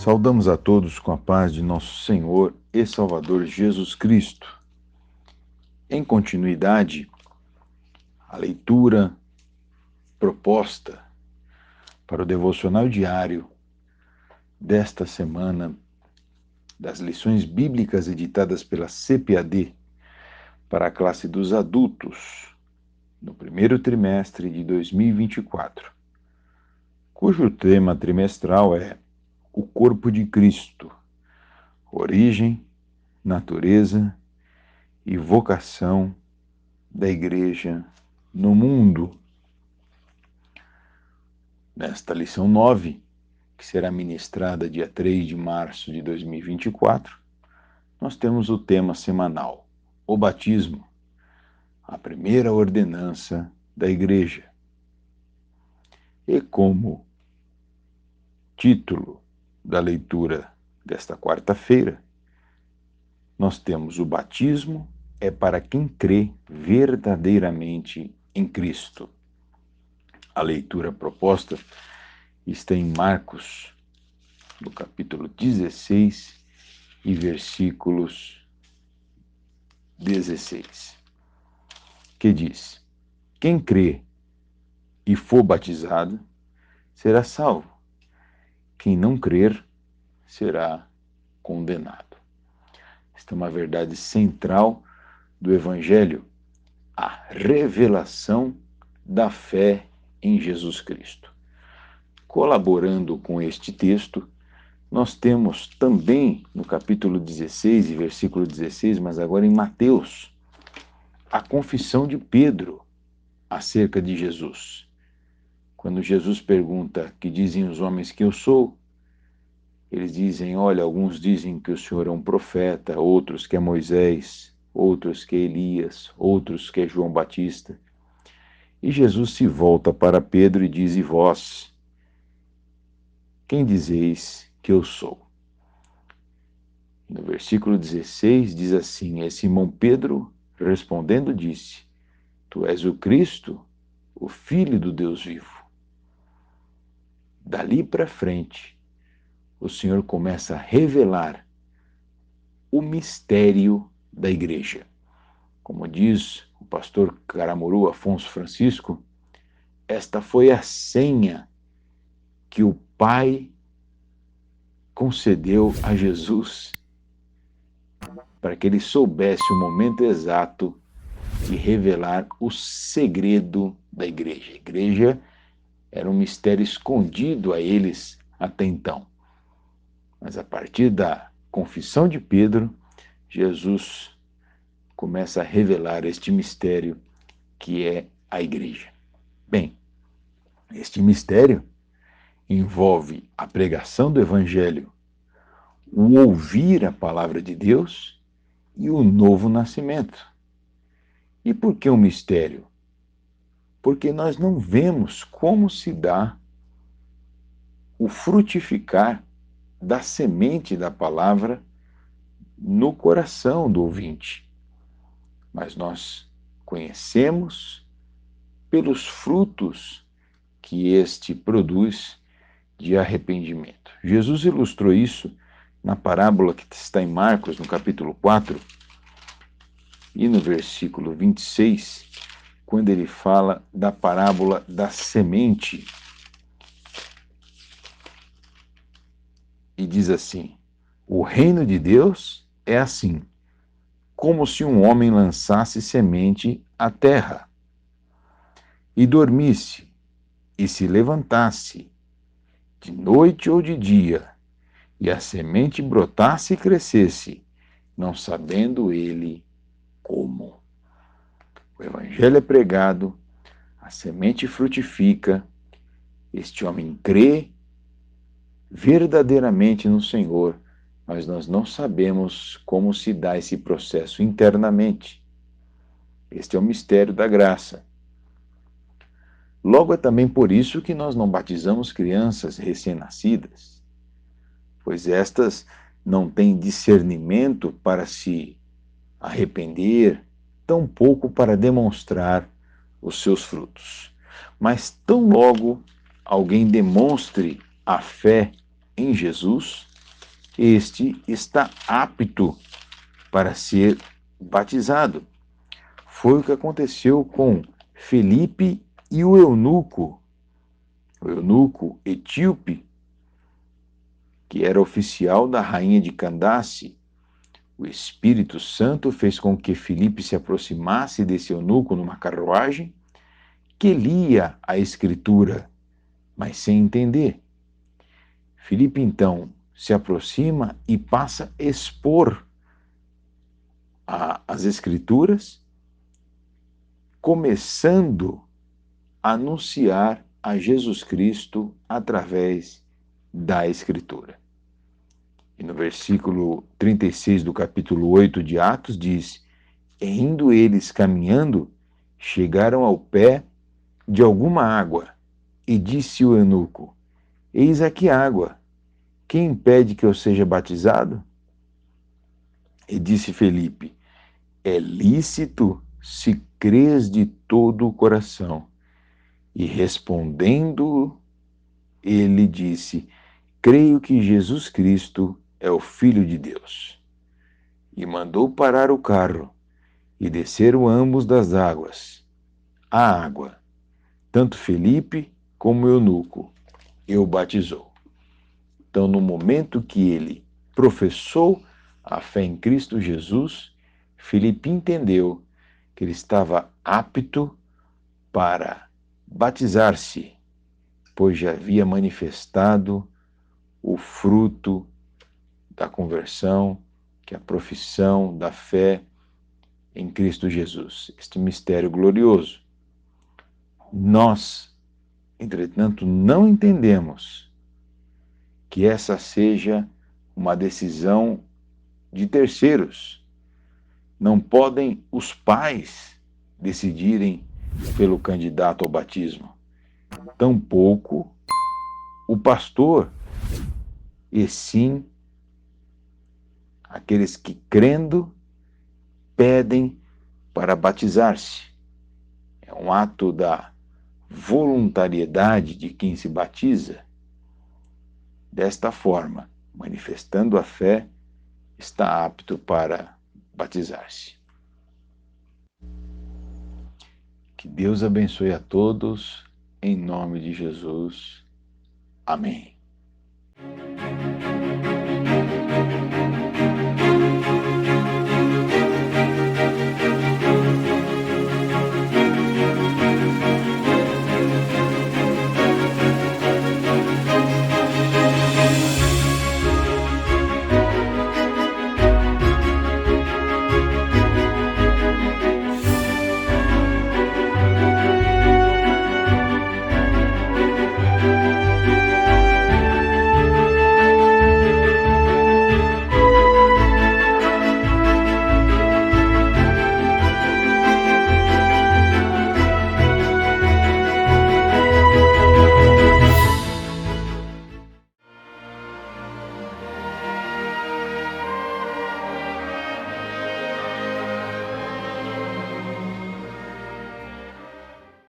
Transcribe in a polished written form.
Saudamos a todos com a paz de nosso Senhor e Salvador Jesus Cristo. Em continuidade, a leitura proposta para o devocional diário desta semana das lições bíblicas editadas pela CPAD para a classe dos adultos no primeiro trimestre de 2024, cujo tema trimestral é o corpo de Cristo, origem, natureza e vocação da Igreja no mundo. Nesta lição 9, que será ministrada dia 3 de março de 2024, nós temos o tema semanal, o batismo, a primeira ordenança da Igreja. E como título da leitura desta quarta-feira, nós temos o batismo é para quem crê verdadeiramente em Cristo. A leitura proposta está em Marcos, no capítulo 16 e versículos 16, que diz: quem crê e for batizado será salvo, quem não crer será condenado. Esta é uma verdade central do Evangelho, a revelação da fé em Jesus Cristo. Colaborando com este texto, nós temos também no capítulo 16 e versículo 16, mas agora em Mateus, a confissão de Pedro acerca de Jesus. Quando Jesus pergunta: que dizem os homens que eu sou? Eles dizem: olha, alguns dizem que o Senhor é um profeta, outros que é Moisés, outros que é Elias, outros que é João Batista. E Jesus se volta para Pedro e diz: e vós, quem dizeis que eu sou? No versículo 16 diz assim: e Simão Pedro, respondendo, disse: tu és o Cristo, o Filho do Deus vivo. Dali para frente, o Senhor começa a revelar o mistério da Igreja. Como diz o pastor Caramuru Afonso Francisco, esta foi a senha que o Pai concedeu a Jesus para que ele soubesse o momento exato de revelar o segredo da Igreja. A Igreja era um mistério escondido a eles até então. Mas a partir da confissão de Pedro, Jesus começa a revelar este mistério que é a Igreja. Bem, este mistério envolve a pregação do Evangelho, o ouvir a palavra de Deus e o novo nascimento. E por que um mistério? Porque nós não vemos como se dá o frutificar da semente da palavra no coração do ouvinte. Mas nós conhecemos pelos frutos que este produz de arrependimento. Jesus ilustrou isso na parábola que está em Marcos, no capítulo 4, e no versículo 26, quando ele fala da parábola da semente. E diz assim: o reino de Deus é assim, como se um homem lançasse semente à terra, e dormisse, e se levantasse, de noite ou de dia, e a semente brotasse e crescesse, não sabendo ele como. O Evangelho é pregado, a semente frutifica, este homem crê verdadeiramente no Senhor, mas nós não sabemos como se dá esse processo internamente. Este é o mistério da graça. Logo, é também por isso que nós não batizamos crianças recém-nascidas, pois estas não têm discernimento para se arrepender, tampouco para demonstrar os seus frutos. Mas tão logo alguém demonstre a fé em Jesus, este está apto para ser batizado. Foi o que aconteceu com Felipe e o eunuco etíope, que era oficial da rainha de Candace. O Espírito Santo fez com que Felipe se aproximasse desse eunuco numa carruagem, que lia a Escritura, mas sem entender. Felipe então se aproxima e passa a expor as Escrituras, começando a anunciar a Jesus Cristo através da Escritura. E no versículo 36 do capítulo 8 de Atos diz: E indo eles caminhando, chegaram ao pé de alguma água, e disse o eunuco: Eis aqui água, quem impede que eu seja batizado? E disse Felipe: É lícito se crês de todo o coração. E respondendo, ele disse: Creio que Jesus Cristo é o Filho de Deus. E mandou parar o carro, e desceram ambos das águas, a água, tanto Felipe como o eunuco, e o batizou. Então, no momento que ele professou a fé em Cristo Jesus, Felipe entendeu que ele estava apto para batizar-se, pois já havia manifestado o fruto da conversão, que é a profissão da fé em Cristo Jesus, este mistério glorioso. Nós, entretanto, não entendemos que essa seja uma decisão de terceiros. Não podem os pais decidirem pelo candidato ao batismo, tampouco o pastor, e sim aqueles que, crendo, pedem para batizar-se. É um ato da voluntariedade de quem se batiza. Desta forma, manifestando a fé, está apto para batizar-se. Que Deus abençoe a todos, em nome de Jesus. Amém.